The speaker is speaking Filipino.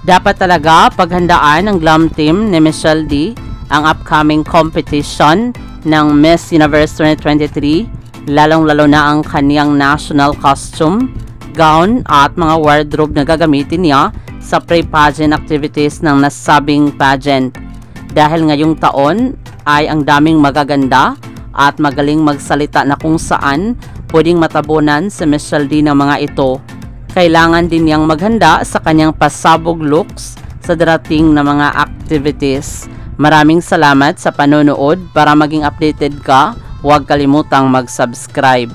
Dapat talaga paghandaan ng glam team ni Michelle D ang upcoming competition ng Miss Universe 2023, lalong-lalo na ang kaniyang national costume, gown at mga wardrobe na gagamitin niya sa pre-pageant activities ng nasabing pageant. Dahil ngayong taon ay ang daming magaganda at magaling magsalita na kung saan pwedeng matabunan si Michelle D ng mga ito. Kailangan din niyang maghanda sa kanyang pasabog looks sa darating na mga activities. Maraming salamat sa panonood. Para maging updated ka, huwag kalimutang mag-subscribe.